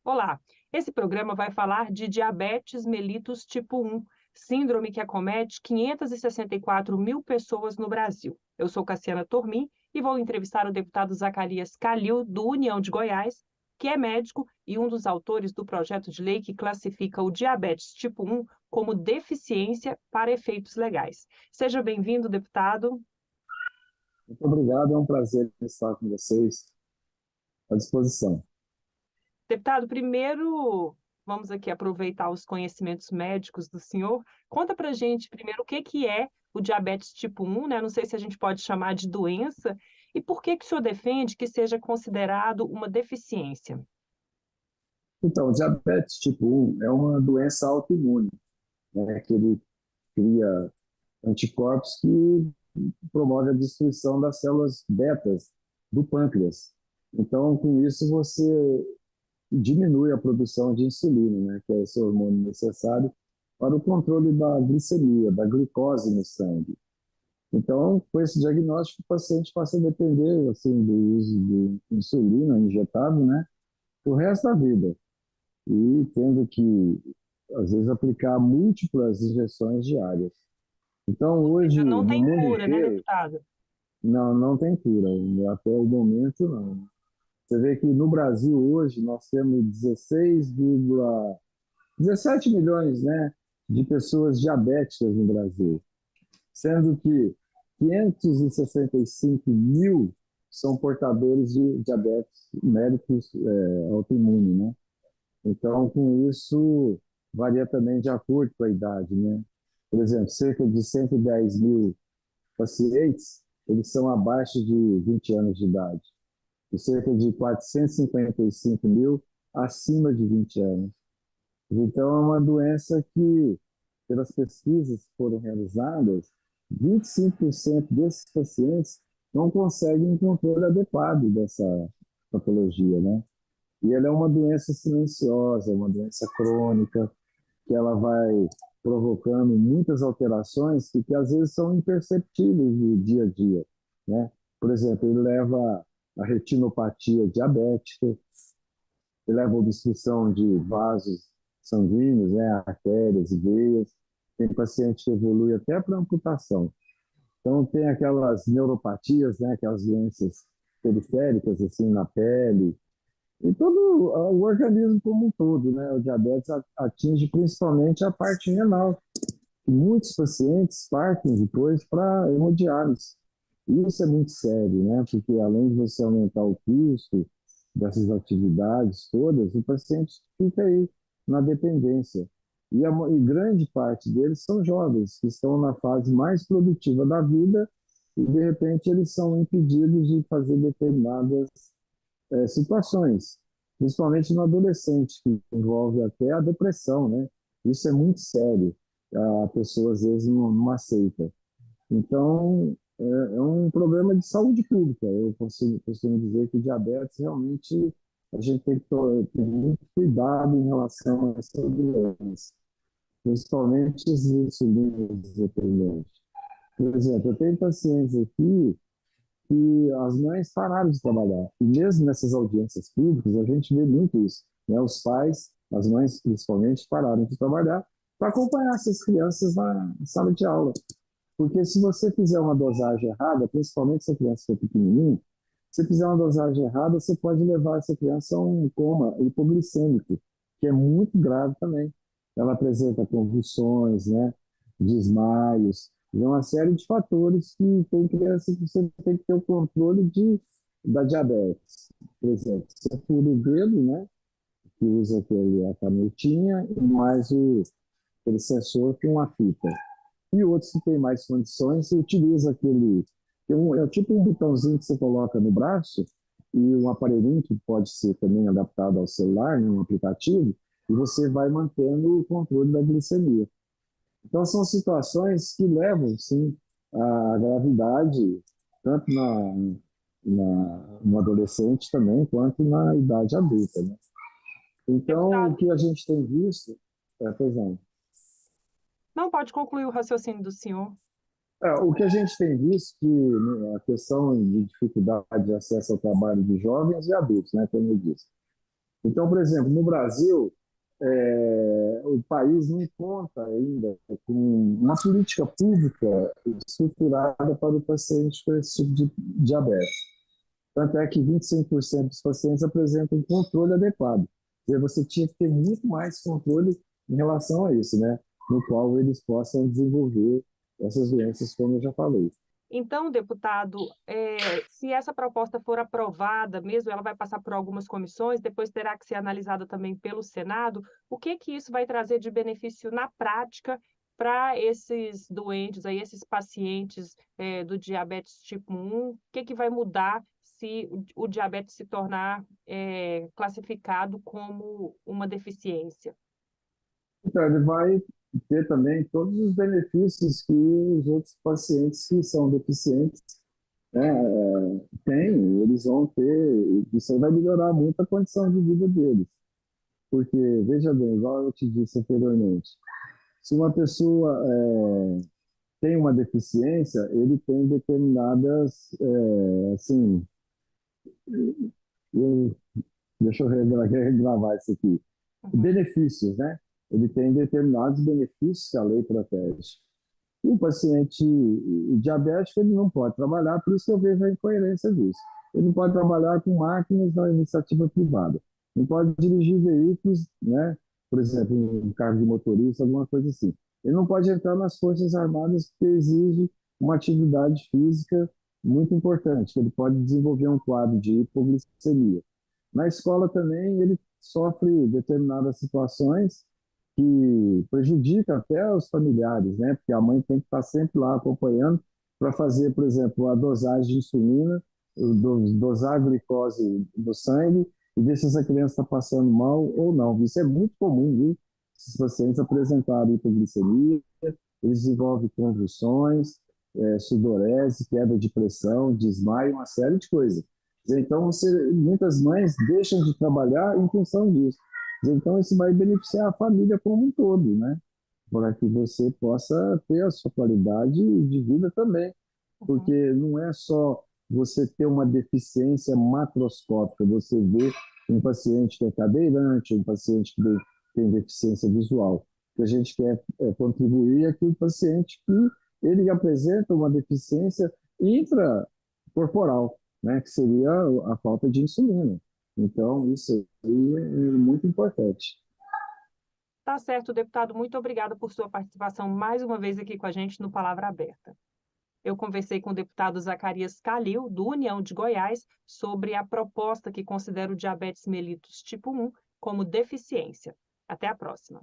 Olá, esse programa vai falar de diabetes mellitus tipo 1, síndrome que acomete 564 mil pessoas no Brasil. Eu sou Cassiana Tormin e vou entrevistar o deputado Zacarias Calil, do União de Goiás, que é médico e um dos autores do projeto de lei que classifica o diabetes tipo 1 como deficiência para efeitos legais. Seja bem-vindo, deputado. Muito obrigado, é um prazer estar com vocês, à disposição. Deputado, primeiro vamos aqui aproveitar os conhecimentos médicos do senhor. Conta para a gente primeiro o que é o diabetes tipo 1, né? Não sei se a gente pode chamar de doença, e por que o senhor defende que seja considerado uma deficiência? Então, diabetes tipo 1 é uma doença autoimune, né, que ele cria anticorpos que promovem a destruição das células betas do pâncreas. Então, com isso, você diminui a produção de insulina, né, que é esse hormônio necessário para o controle da glicemia, da glicose no sangue. Então, com esse diagnóstico, o paciente passa a depender assim, do uso de insulina injetável, né, o resto da vida. E tendo que, às vezes, aplicar múltiplas injeções diárias. Então, Ou hoje, seja, não no tem mundo cura, né, inteiro, deputado? não tem cura. Até o momento, não. Você vê que no Brasil, hoje, nós temos 16,17 milhões, né, de pessoas diabéticas no Brasil, sendo que 565 mil são portadores de diabetes mellitus autoimune, né? Então, com isso, varia também de acordo com a idade, né? Por exemplo, cerca de 110 mil pacientes, eles são abaixo de 20 anos de idade. E cerca de 455 mil acima de 20 anos. Então, é uma doença que, pelas pesquisas que foram realizadas, 25% desses pacientes não conseguem um controle adequado dessa patologia, né? E ela é uma doença silenciosa, uma doença crônica, que ela vai provocando muitas alterações que às vezes são imperceptíveis no dia a dia, né? Por exemplo, ele leva a retinopatia diabética, ele leva a obstrução de vasos sanguíneos, né? Artérias e veias. Tem paciente que evolui até para amputação. Então, tem aquelas neuropatias, né? Aquelas doenças periféricas, assim, na pele, e todo o organismo como um todo, né? O diabetes atinge principalmente a parte renal. E muitos pacientes partem depois para hemodiálise. Isso é muito sério, né? Porque além de você aumentar o custo dessas atividades todas, o paciente fica aí na dependência. E grande parte deles são jovens, que estão na fase mais produtiva da vida e, de repente, eles são impedidos de fazer determinadas situações, principalmente no adolescente, que envolve até a depressão, né? Isso é muito sério. A pessoa às vezes não aceita. Então, é um problema de saúde pública. Eu costumo dizer que o diabetes realmente a gente tem que ter muito cuidado em relação a essa doença, principalmente as insulinas dependentes. Por exemplo, eu tenho pacientes aqui que as mães pararam de trabalhar. E mesmo nessas audiências públicas, a gente vê muito isso, né? Os pais, as mães principalmente, pararam de trabalhar para acompanhar essas crianças na sala de aula. Porque se você fizer uma dosagem errada, principalmente se a criança for pequenininha, se fizer uma dosagem errada, você pode levar essa criança a um coma hipoglicêmico, que é muito grave também. Ela apresenta convulsões, né, desmaios, e uma série de fatores que tem criança que você tem que ter o controle da diabetes. Por exemplo, você fura o dedo, né, que usa a canetinha, e mais aquele sensor com a fita. E outros que têm mais condições, você utiliza é tipo um botãozinho que você coloca no braço e um aparelhinho que pode ser também adaptado ao celular, né, um aplicativo, e você vai mantendo o controle da glicemia. Então, são situações que levam, sim, à gravidade, tanto no adolescente também, quanto na idade adulta, né? Então, o Deputado, que a gente tem visto, pois não, não pode concluir o raciocínio do senhor. o que a gente tem visto que né, a questão de dificuldade de acesso ao trabalho de jovens e adultos, né, como eu disse. Então, por exemplo, no Brasil, o país não conta ainda com uma política pública estruturada para o paciente com esse tipo de diabetes. Tanto é que 25% dos pacientes apresentam um controle adequado. Quer dizer, você tinha que ter muito mais controle em relação a isso, né? No qual eles possam desenvolver essas doenças, como eu já falei. Então, deputado, se essa proposta for aprovada mesmo, ela vai passar por algumas comissões, depois terá que ser analisada também pelo Senado. O que que isso vai trazer de benefício na prática para esses doentes, aí, esses pacientes do diabetes tipo 1? O que que vai mudar se o diabetes se tornar classificado como uma deficiência? Então, ele vai ter também todos os benefícios que os outros pacientes que são deficientes, né, têm, eles vão ter, isso aí vai melhorar muito a condição de vida deles. Porque, veja bem, igual eu te disse anteriormente, se uma pessoa tem uma deficiência, ele tem determinadas, assim, eu, deixa eu regravar isso aqui, Uhum. benefícios, né? Ele tem determinados benefícios que a lei protege. E o paciente diabético, ele não pode trabalhar, por isso que eu vejo a incoerência disso. Ele não pode trabalhar com máquinas na iniciativa privada. Não pode dirigir veículos, né? Por exemplo, um carro de motorista, alguma coisa assim. Ele não pode entrar nas Forças Armadas porque exige uma atividade física muito importante. Ele pode desenvolver um quadro de hipoglicemia. Na escola também ele sofre determinadas situações que prejudica até os familiares, né? Porque a mãe tem que estar sempre lá acompanhando para fazer, por exemplo, a dosagem de insulina, dosar a glicose do sangue e ver se essa criança está passando mal ou não. Isso é muito comum, viu? Esses pacientes apresentarem hipoglicemia, eles desenvolvem convulsões, sudorese, queda de pressão, desmaio, uma série de coisas. Então, muitas mães deixam de trabalhar em função disso. Então, isso vai beneficiar a família como um todo, né? Para que você possa ter a sua qualidade de vida também. Uhum. Porque não é só você ter uma deficiência macroscópica, você vê um paciente que é cadeirante, um paciente que tem deficiência visual. O que a gente quer contribuir é que o paciente que ele apresenta uma deficiência intracorporal, né? Que seria a falta de insulina. Então, isso aí é muito importante. Tá certo, deputado. Muito obrigada por sua participação mais uma vez aqui com a gente no Palavra Aberta. Eu conversei com o deputado Zacarias Calil, do União de Goiás, sobre a proposta que considera o diabetes mellitus tipo 1 como deficiência. Até a próxima.